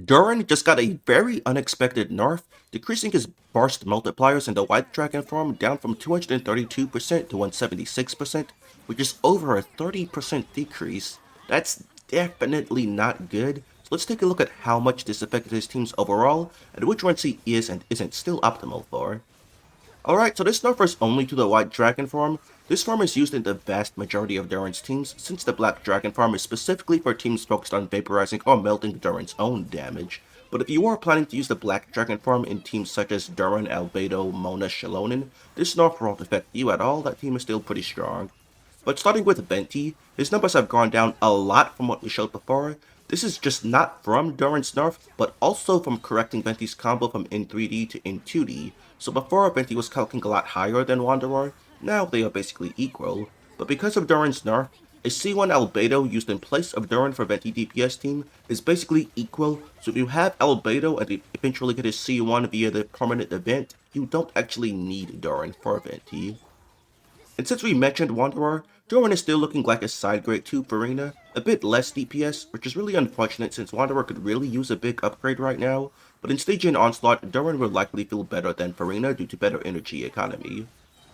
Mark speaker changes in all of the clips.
Speaker 1: Durin just got a very unexpected nerf, decreasing his burst multipliers in the White Dragon form down from 232% to 176%, which is over a 30% decrease. That's definitely not good. So let's take a look at how much this affected his teams overall, and which ones he is and isn't still optimal for. Alright, so this nerf is only to the White Dragon form. This form is used in the vast majority of Durin's teams, since the Black Dragon form is specifically for teams focused on vaporizing or melting Durin's own damage. But if you are planning to use the Black Dragon form in teams such as Durin, Albedo, Mona, Shalonen, this nerf won't affect you at all. That team is still pretty strong. But starting with Venti, his numbers have gone down a lot from what we showed before. This is just not from Durin's nerf, but also from correcting Venti's combo from in 3D to in 2D. So before, Venti was calcing a lot higher than Wanderer, now they are basically equal. But because of Durin's nerf, a C1 Albedo used in place of Durin for Venti DPS team is basically equal, so if you have Albedo and eventually get his C1 via the permanent event, you don't actually need Durin for Venti. And since we mentioned Wanderer, Durin is still looking like a side grade 2 Farina, a bit less DPS, which is really unfortunate since Wanderer could really use a big upgrade right now, but in Stygian Onslaught, Durin will likely feel better than Farina due to better energy economy.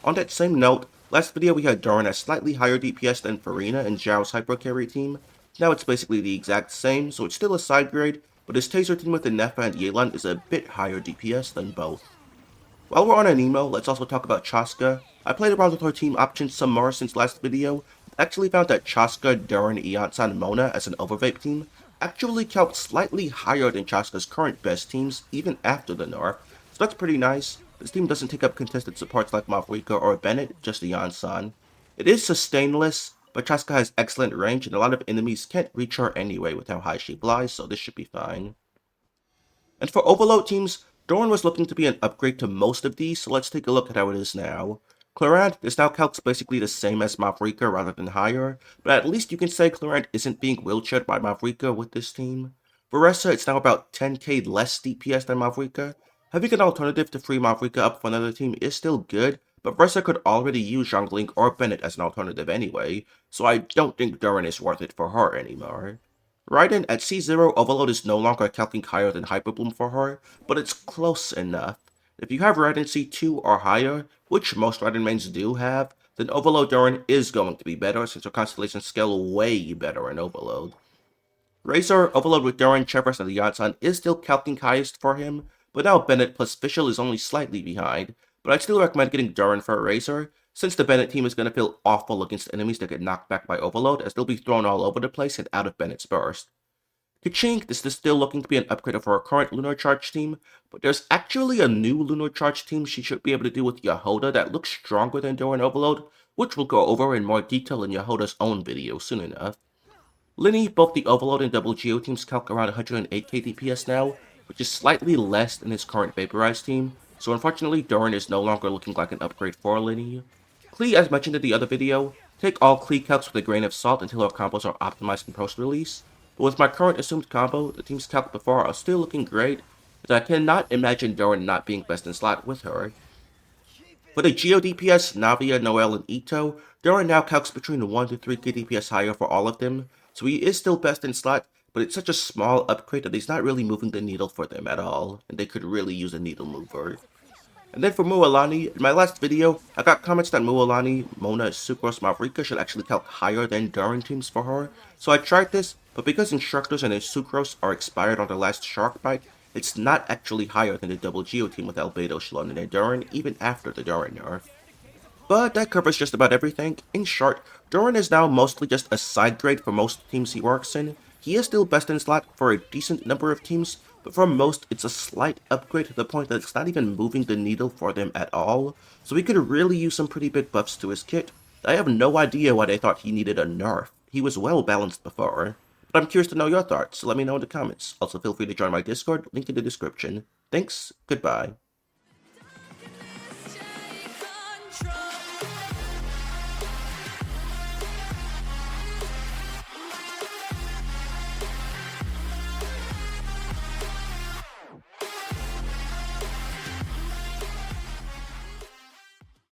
Speaker 1: On that same note, last video we had Durin as slightly higher DPS than Farina in Zhao's hyper carry team. Now it's basically the exact same, so it's still a side grade, but his Taser team with the Nefa and Yelan is a bit higher DPS than both. While we're on Anemo, let's also talk about Chaska. I played around with her team options some more since last video, actually found that Chaska, Durin, Eonsan, and Mona as an overvape team actually count slightly higher than Chaska's current best teams, even after the nerf, so that's pretty nice. This team doesn't take up contested supports like Mavrika or Bennett, just Eonsan. It is sustainless, but Chaska has excellent range and a lot of enemies can't reach her anyway with how high she flies, so this should be fine. And for Overload teams, Durin was looking to be an upgrade to most of these, so let's take a look at how it is now. Clarant is now calcs basically the same as Mavrika rather than higher, but at least you can say Clarant isn't being wheelchaired by Mavrika with this team. Varessa, it's now about 10k less DPS than Mavrika. Having an alternative to free Mavrika up for another team is still good, but Varessa could already use Zhongling or Bennett as an alternative anyway, so I don't think Durin is worth it for her anymore. Raiden at C0 Overload is no longer calcing higher than Hyperbloom for her, but it's close enough. If you have Raiden C2 or higher, which most Raiden mains do have, then Overload Durin is going to be better since her constellations scale way better in Overload. Razor, Overload with Durin, Chevros, and the Yatsan is still calcing highest for him, but now Bennett plus Fischl is only slightly behind, but I'd still recommend getting Durin for Razor, since the Bennett team is going to feel awful against enemies that get knocked back by Overload, as they'll be thrown all over the place and out of Bennett's burst. Kachink, this is still looking to be an upgrade of her current Lunar Charge team, but there's actually a new Lunar Charge team she should be able to do with Yahoda that looks stronger than Durin Overload, which we'll go over in more detail in Yahoda's own video soon enough. Linny, both the Overload and Double Geo teams calc around 108k DPS now, which is slightly less than his current Vaporized team, so unfortunately Durin is no longer looking like an upgrade for Linny. Klee, as mentioned in the other video, take all Klee calcs with a grain of salt until our combos are optimized in post-release, but with my current assumed combo, the teams calc before are still looking great, as I cannot imagine Durin not being best in slot with her. For the Geo DPS, Navia, Noel, and Ito, Durin now calcs between 1 to 3k DPS higher for all of them, so he is still best in slot, but it's such a small upgrade that he's not really moving the needle for them at all, and they could really use a needle mover. And then for Mualani, in my last video, I got comments that Mualani, Mona, Sucrose, Mavrika should actually calc higher than Durin teams for her, so I tried this, but because Instructors and Sucrose are expired on the last Shark Bite, it's not actually higher than the Double Geo team with Albedo, Shalonen, and Durin, even after the Durin nerf. But that covers just about everything. In short, Durin is now mostly just a side grade for most teams he works in. He is still best in slot for a decent number of teams, but for most it's a slight upgrade to the point that it's not even moving the needle for them at all, so he could really use some pretty big buffs to his kit. I have no idea why they thought he needed a nerf. He was well balanced before. But I'm curious to know your thoughts, so let me know in the comments. Also feel free to join my Discord, link in the description. Thanks, goodbye.